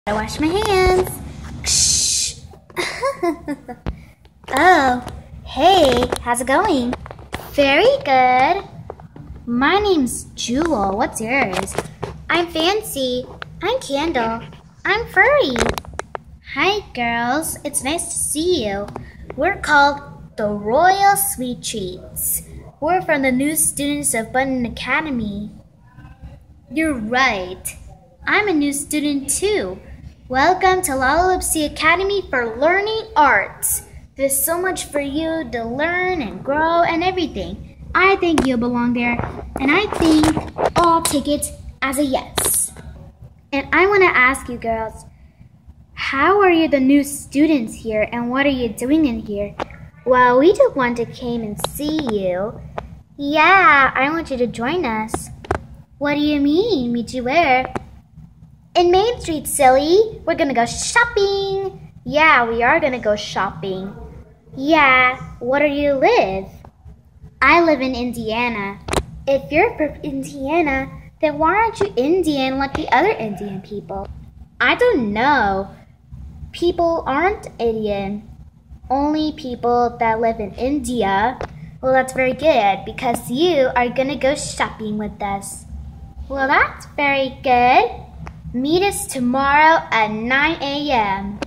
Gotta wash my hands. Ksh. Oh, hey, how's it going? Very good. My name's Jewel. What's yours? I'm Fancy. I'm Candle. I'm Furry. Hi, girls. It's nice to see you. We're called the Royal Sweet Treats. We're from the new students of Button Academy. You're right. I'm a new student too. Welcome to Lalaloopsy Academy for Learning Arts. There's so much for you to learn and grow and everything. I think you'll belong there, and I think I'll take it as a yes. And I want to ask you girls, how are you the new students here, and what are you doing in here? Well, we just want to come and see you. Yeah, I want you to join us. What do you mean? Meet you where? In Main Street, silly. We're gonna go shopping. Yeah, we are gonna go shopping. Yeah, where do you live? I live in Indiana. If you're from Indiana, then why aren't you Indian like the other Indian people? I don't know. People aren't Indian. Only people that live in India. Well, that's very good because you are gonna go shopping with us. Well, that's very good. Meet us tomorrow at 9 a.m.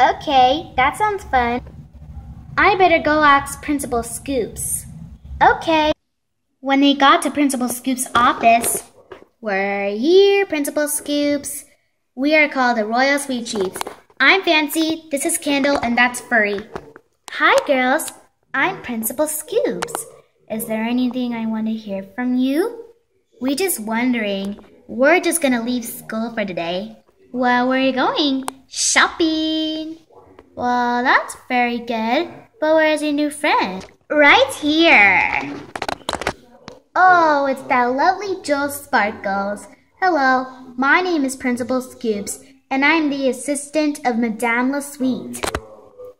Okay, that sounds fun. I better go ask Principal Scoops. Okay. When they got to Principal Scoops' office, we're here, Principal Scoops. We are called the Royal Sweet Treats. I'm Fancy, this is Candle, and that's Furry. Hi, girls. I'm Principal Scoops. Is there anything I want to hear from you? We're just wondering. We're just gonna leave school for today. Well, where are you going? Shopping. Well, that's very good. But where's your new friend? Right here. Oh, it's that lovely Joel Sparkles. Hello, my name is Principal Scoops, and I'm the assistant of Madame LaSweet.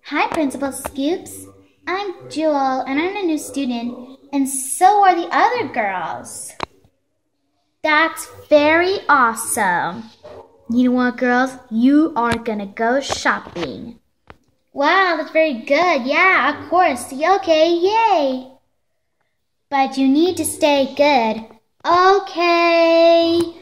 Hi, Principal Scoops. I'm Jewel, and I'm a new student, and so are the other girls. That's very awesome. You know what, girls? You are gonna go shopping. Wow, that's very good. Yeah, of course. Okay, yay. But you need to stay good. Okay.